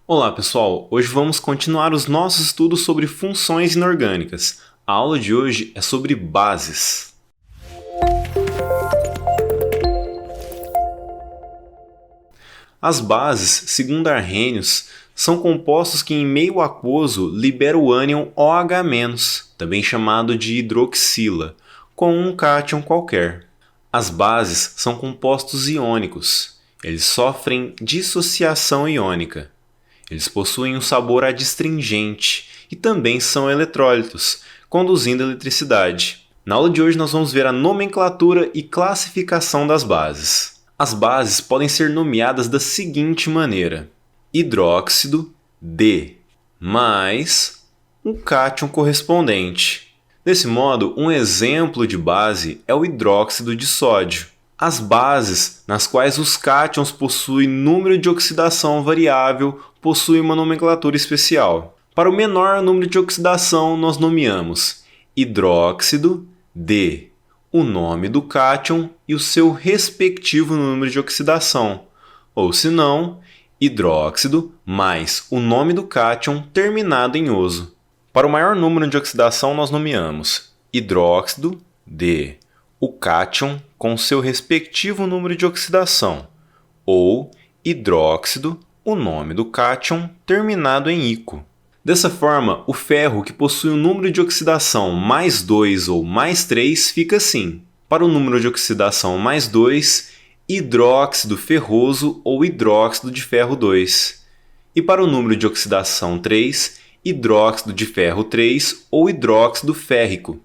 Olá pessoal, hoje vamos continuar os nossos estudos sobre funções inorgânicas. A aula de hoje é sobre bases. As bases, segundo Arrhenius, são compostos que em meio aquoso liberam o ânion OH-, também chamado de hidroxila, com um cátion qualquer. As bases são compostos iônicos. Eles sofrem dissociação iônica. Eles possuem um sabor adstringente e também são eletrólitos, conduzindo eletricidade. Na aula de hoje nós vamos ver a nomenclatura e classificação das bases. As bases podem ser nomeadas da seguinte maneira: hidróxido, D, mais um cátion correspondente. Desse modo, um exemplo de base é o hidróxido de sódio. As bases, nas quais os cátions possuem número de oxidação variável, possuem uma nomenclatura especial. Para o menor número de oxidação, nós nomeamos hidróxido, D, o nome do cátion e o seu respectivo número de oxidação, ou se não, hidróxido mais o nome do cátion terminado em oso. Para o maior número de oxidação, nós nomeamos hidróxido, D, o cátion com seu respectivo número de oxidação, ou hidróxido, o nome do cátion terminado em ico. Dessa forma, o ferro que possui um número de oxidação mais 2 ou mais 3 fica assim. Para o número de oxidação mais 2, hidróxido ferroso ou hidróxido de ferro 2. E para o número de oxidação 3, hidróxido de ferro 3 ou hidróxido férrico.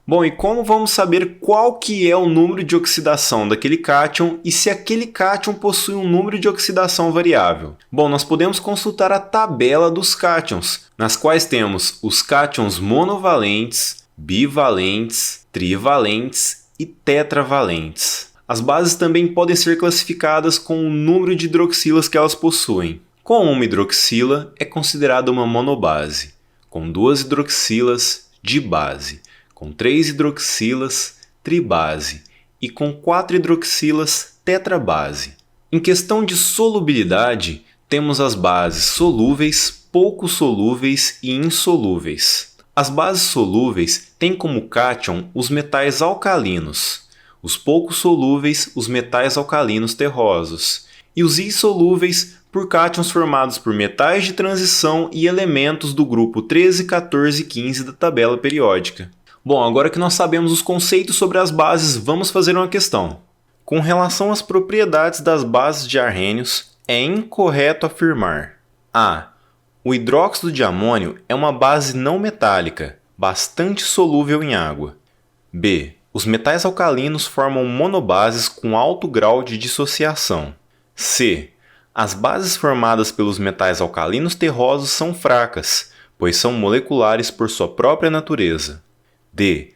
Bom, e como vamos saber qual que é o número de oxidação daquele cátion e se aquele cátion possui um número de oxidação variável? Bom, nós podemos consultar a tabela dos cátions, nas quais temos os cátions monovalentes, bivalentes, trivalentes e tetravalentes. As bases também podem ser classificadas com o número de hidroxilas que elas possuem. Com uma hidroxila é considerada uma monobase, com 2 hidroxilas, dibase, com 3 hidroxilas, tribase e com 4 hidroxilas, tetrabase. Em questão de solubilidade, temos as bases solúveis, pouco solúveis e insolúveis. As bases solúveis têm como cátion os metais alcalinos, os pouco solúveis os metais alcalinos terrosos e os insolúveis por cátions formados por metais de transição e elementos do grupo 13, 14 e 15 da tabela periódica. Bom, agora que nós sabemos os conceitos sobre as bases, vamos fazer uma questão. Com relação às propriedades das bases de Arrhenius, é incorreto afirmar: A. O hidróxido de amônio é uma base não metálica, bastante solúvel em água. B. Os metais alcalinos formam monobases com alto grau de dissociação. C. As bases formadas pelos metais alcalinos terrosos são fracas, pois são moleculares por sua própria natureza. D.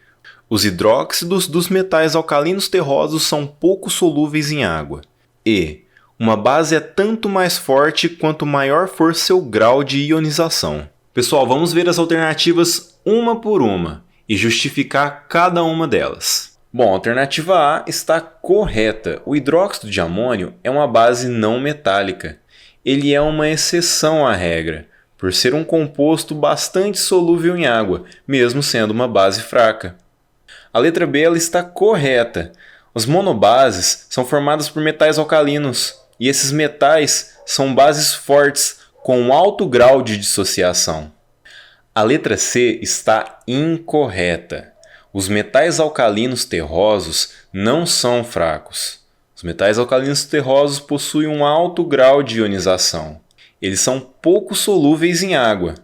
Os hidróxidos dos metais alcalinos terrosos são pouco solúveis em água. E. Uma base é tanto mais forte quanto maior for seu grau de ionização. Pessoal, vamos ver as alternativas uma por uma e justificar cada uma delas. Bom, a alternativa A está correta. O hidróxido de amônio é uma base não metálica. Ele é uma exceção à regra, por ser um composto bastante solúvel em água, mesmo sendo uma base fraca. A letra B ela está correta. As monobases são formadas por metais alcalinos, e esses metais são bases fortes, com alto grau de dissociação. A letra C está incorreta. Os metais alcalinos terrosos não são fracos. Os metais alcalinos terrosos possuem um alto grau de ionização. Eles são pouco solúveis em água.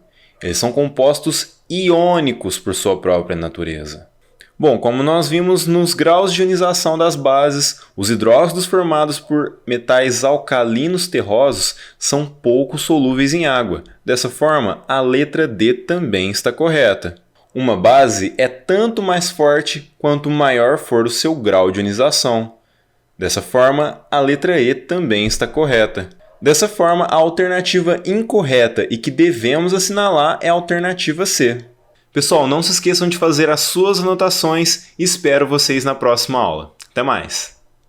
Eles são compostos iônicos por sua própria natureza. Bom, como nós vimos nos graus de ionização das bases, os hidróxidos formados por metais alcalinos terrosos são pouco solúveis em água. Dessa forma, a letra D também está correta. Uma base é tanto mais forte quanto maior for o seu grau de ionização. Dessa forma, a letra E também está correta. Dessa forma, a alternativa incorreta e que devemos assinalar é a alternativa C. Pessoal, não se esqueçam de fazer as suas anotações e espero vocês na próxima aula. Até mais!